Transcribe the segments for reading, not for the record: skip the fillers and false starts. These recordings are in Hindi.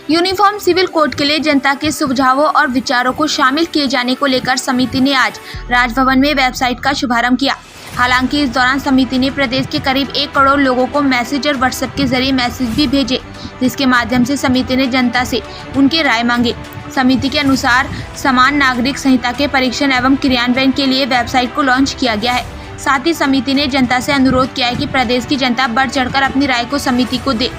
यूनिफॉर्म सिविल कोड के लिए जनता के सुझावों और विचारों को शामिल किए जाने को लेकर समिति ने आज राजभवन में वेबसाइट का शुभारंभ किया। हालांकि इस दौरान समिति ने प्रदेश के करीब 1 करोड़ लोगों को मैसेज और व्हाट्सएप के जरिए मैसेज भी भेजे, जिसके माध्यम से समिति ने जनता से उनके राय मांगे। समिति के अनुसार समान नागरिक संहिता के परीक्षण एवं क्रियान्वयन के लिए वेबसाइट को लॉन्च किया गया है। साथ ही समिति ने जनता से अनुरोध किया है कि प्रदेश की जनता बढ़ चढ़कर अपनी राय को समिति को दे।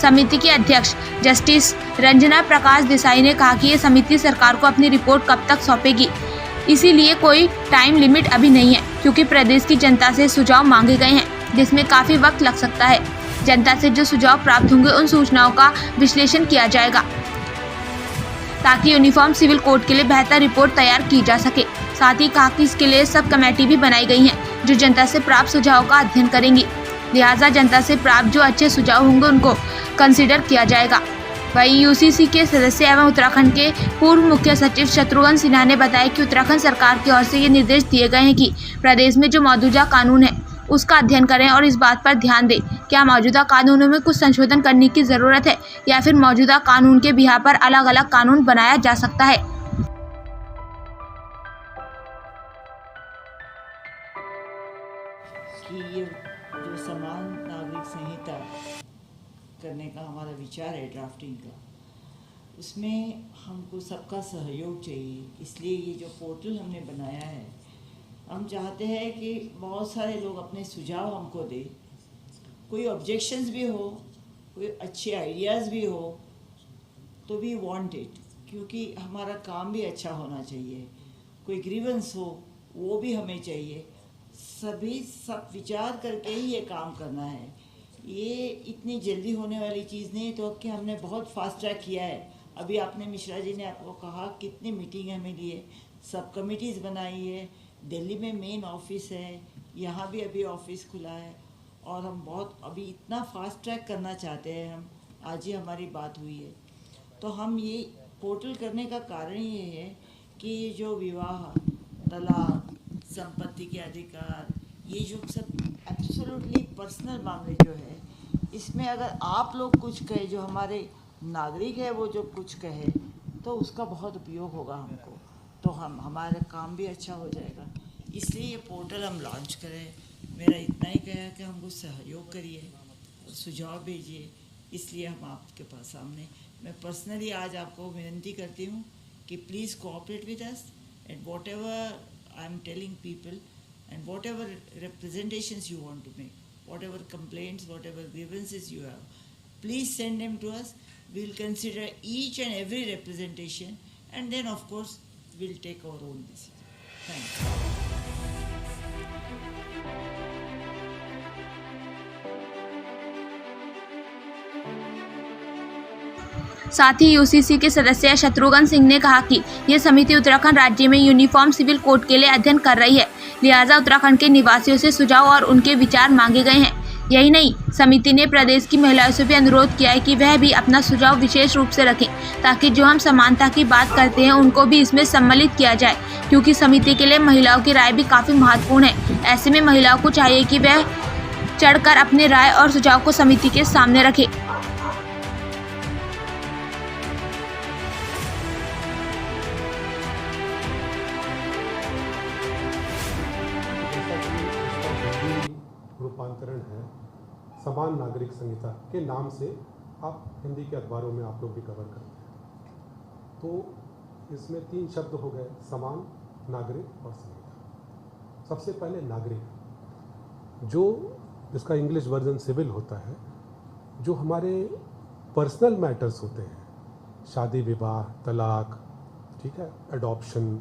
समिति के अध्यक्ष जस्टिस रंजना प्रकाश देसाई ने कहा कि ये समिति सरकार को अपनी रिपोर्ट कब तक सौंपेगी, इसीलिए कोई टाइम लिमिट अभी नहीं है, क्योंकि प्रदेश की जनता से सुझाव मांगे गए हैं, जिसमें काफी वक्त लग सकता है। जनता से जो सुझाव प्राप्त होंगे उन सूचनाओं का विश्लेषण किया जाएगा ताकि यूनिफॉर्म सिविल कोड के लिए बेहतर रिपोर्ट तैयार की जा सके। साथ ही कहा कि इसके लिए सब कमेटी भी बनाई गई हैं, जो जनता से प्राप्त सुझावों का अध्ययन करेंगी। लिहाजा जनता से प्राप्त जो अच्छे सुझाव होंगे उनको कंसीडर किया जाएगा। वहीं यूसीसी के सदस्य एवं उत्तराखंड के पूर्व मुख्य सचिव शत्रुघ्न सिन्हा ने बताया कि उत्तराखंड सरकार की ओर से ये निर्देश दिए गए हैं कि प्रदेश में जो मौजूदा कानून है उसका अध्ययन करें और इस बात पर ध्यान दें क्या मौजूदा कानूनों में कुछ संशोधन करने की जरूरत है या फिर मौजूदा कानून के बिहार पर अलग अलग कानून बनाया जा सकता है। कि ये जो समान नागरिक संहिता करने का हमारा विचार है ड्राफ्टिंग का, उसमें हमको सबका सहयोग चाहिए। इसलिए ये जो पोर्टल हमने बनाया है, हम चाहते हैं कि बहुत सारे लोग अपने सुझाव हमको दें। कोई ऑब्जेक्शंस भी हो, कोई अच्छे आइडियाज़ भी हो, तो वी वांट इट, क्योंकि हमारा काम भी अच्छा होना चाहिए। कोई ग्रीवेंस हो वो भी हमें चाहिए। सब विचार करके ही ये काम करना है। ये इतनी जल्दी होने वाली चीज़ नहीं, तो कि हमने बहुत फास्ट ट्रैक किया है। अभी आपने मिश्रा जी ने आपको कहा कितनी मीटिंग हमें लिए, सब कमिटीज़ बनाई है। दिल्ली में मेन ऑफिस है, यहाँ भी अभी ऑफिस खुला है, और हम बहुत अभी इतना फास्ट ट्रैक करना चाहते हैं। हम आज ही हमारी बात हुई है, तो हम ये पोर्टल करने का कारण ये है कि ये जो विवाह, तलाक, संपत्ति के अधिकार, ये जो सब एब्सोल्युटली पर्सनल मामले जो है, इसमें अगर आप लोग कुछ कहे, जो हमारे नागरिक है वो जो कुछ कहे, तो उसका बहुत उपयोग होगा हमको, तो हमारा काम भी अच्छा हो जाएगा। इसलिए ये पोर्टल हम लॉन्च करें। मेरा इतना ही कहा कि हमको सहयोग करिए, सुझाव भेजिए। इसलिए हम आपके पास सामने, मैं पर्सनली आज आपको विनती करती हूँ कि please cooperate with us and what ever I am telling people and whatever representations you want to make, whatever complaints, whatever grievances you have, please send them to us. We'll consider each and every representation, and then of course we'll take our own decision. Thank you. साथ ही यूसीसी के सदस्य शत्रुघ्न सिंह ने कहा कि ये समिति उत्तराखंड राज्य में यूनिफॉर्म सिविल कोड के लिए अध्ययन कर रही है, लिहाजा उत्तराखंड के निवासियों से सुझाव और उनके विचार मांगे गए हैं। यही नहीं, समिति ने प्रदेश की महिलाओं से भी अनुरोध किया है कि वह भी अपना सुझाव विशेष रूप से रखें, ताकि जो हम समानता की बात करते हैं उनको भी इसमें सम्मिलित किया जाए, क्योंकि समिति के लिए महिलाओं की राय भी काफ़ी महत्वपूर्ण है। ऐसे में महिलाओं को चाहिए कि वह चढ़कर अपने राय और सुझाव को समिति के सामने रखें। रूपांतरण है समान नागरिक संहिता के नाम से, आप हिंदी के अखबारों में आप लोग भी कवर करते हैं। तो इसमें 3 शब्द हो गए, समान, नागरिक और संहिता। सबसे पहले नागरिक, जो जिसका इंग्लिश वर्जन सिविल होता है, जो हमारे पर्सनल मैटर्स होते हैं, शादी विवाह, तलाक, ठीक है, एडॉप्शन,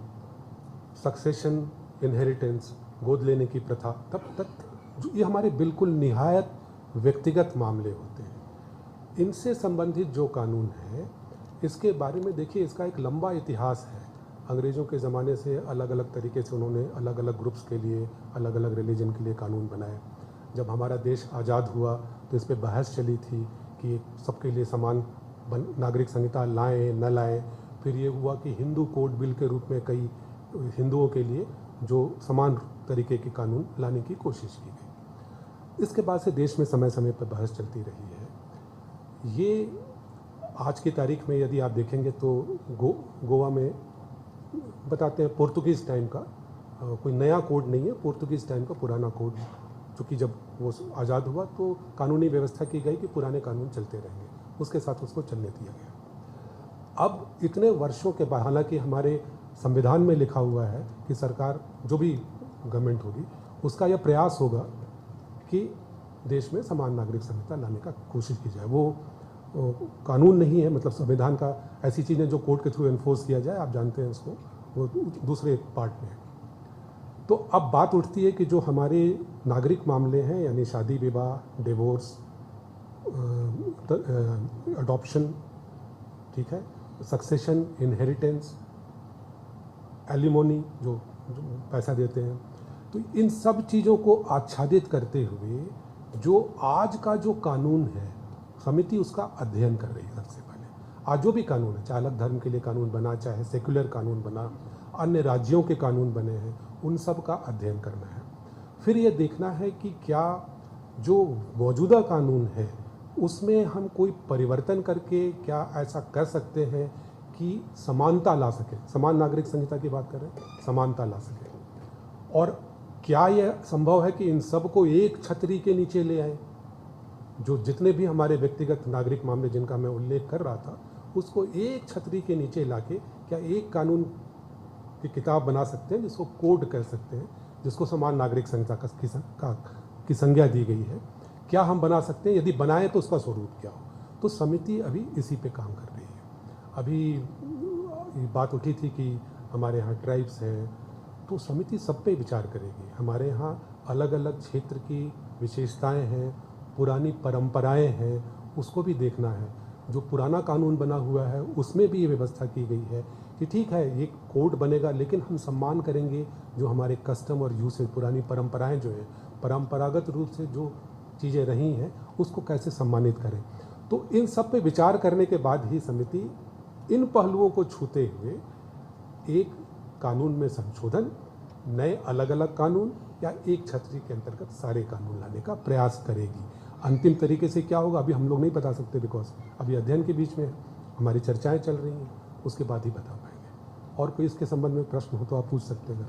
सक्सेशन, इनहेरिटेंस, गोद लेने की प्रथा, तब तक ये हमारे बिल्कुल निहायत व्यक्तिगत मामले होते हैं। इनसे संबंधित जो कानून है, इसके बारे में देखिए, इसका एक लंबा इतिहास है। अंग्रेज़ों के ज़माने से अलग अलग तरीके से उन्होंने अलग अलग ग्रुप्स के लिए, अलग अलग रिलीजन के लिए कानून बनाए। जब हमारा देश आज़ाद हुआ तो इस पर बहस चली थी कि सबके लिए समान नागरिक संहिता लाएं न लाएं। फिर ये हुआ कि हिंदू कोड बिल के रूप में कई हिंदुओं के लिए जो समान तरीके के कानून लाने की कोशिश की गई। इसके बाद से देश में समय समय पर बहस चलती रही है। ये आज की तारीख में यदि आप देखेंगे तो गोवा में बताते हैं पोर्तुगीज़ टाइम का कोई नया कोड नहीं है, पोर्तुगीज़ टाइम का पुराना कोड, चूँकि जब वो आज़ाद हुआ तो कानूनी व्यवस्था की गई कि पुराने कानून चलते रहेंगे, उसके साथ उसको चलने दिया गया। अब इतने वर्षों के बाद, हालांकि हमारे संविधान में लिखा हुआ है कि सरकार जो भी गवर्नमेंट होगी उसका यह प्रयास होगा कि देश में समान नागरिक संहिता लाने का कोशिश की जाए। वो कानून नहीं है, मतलब संविधान का ऐसी चीज़ें जो कोर्ट के थ्रू एनफोर्स किया जाए, आप जानते हैं उसको, वो दूसरे पार्ट में है। तो अब बात उठती है कि जो हमारे नागरिक मामले हैं, यानी शादी विवाह, डिवोर्स, अडॉप्शन, ठीक है, सक्सेशन, इनहेरिटेंस, एलिमोनी जो पैसा देते हैं, तो इन सब चीज़ों को आच्छादित करते हुए जो आज का जो कानून है, समिति उसका अध्ययन कर रही है। सबसे पहले आज जो भी कानून है, चाहे अलग धर्म के लिए कानून बना, चाहे सेक्युलर कानून बना, अन्य राज्यों के कानून बने हैं, उन सब का अध्ययन करना है। फिर ये देखना है कि क्या जो मौजूदा कानून है उसमें हम कोई परिवर्तन करके क्या ऐसा कर सकते हैं कि समानता ला सके, समान नागरिक संहिता की बात करें, समानता ला सके, और क्या यह संभव है कि इन सब को एक छतरी के नीचे ले आए। जो जितने भी हमारे व्यक्तिगत नागरिक मामले जिनका मैं उल्लेख कर रहा था, उसको एक छतरी के नीचे लाके क्या एक कानून की किताब बना सकते हैं, जिसको कोड कह सकते हैं, जिसको समान नागरिक संहिता की संज्ञा दी गई है, क्या हम बना सकते हैं? यदि बनाएं तो उसका स्वरूप क्या हो? तो समिति अभी इसी पे काम कर रही है। अभी बात उठी थी कि हमारे यहाँ ट्राइब्स हैं, तो समिति सब पे विचार करेगी। हमारे यहाँ अलग अलग क्षेत्र की विशेषताएं हैं, पुरानी परंपराएं हैं, उसको भी देखना है। जो पुराना कानून बना हुआ है उसमें भी ये व्यवस्था की गई है कि ठीक है, ये कोड बनेगा, लेकिन हम सम्मान करेंगे जो हमारे कस्टम और यूसेज, पुरानी परंपराएं जो हैं, परंपरागत रूप से जो चीज़ें रही हैं, उसको कैसे सम्मानित करें। तो इन सब पे विचार करने के बाद ही समिति इन पहलुओं को छूते हुए एक कानून में संशोधन, नए अलग अलग कानून या एक छतरी के अंतर्गत सारे कानून लाने का प्रयास करेगी। अंतिम तरीके से क्या होगा अभी हम लोग नहीं बता सकते, बिकॉज अभी अध्ययन के बीच में है, हमारी चर्चाएं चल रही हैं, उसके बाद ही बता पाएंगे। और कोई इसके संबंध में प्रश्न हो तो आप पूछ सकते हैं।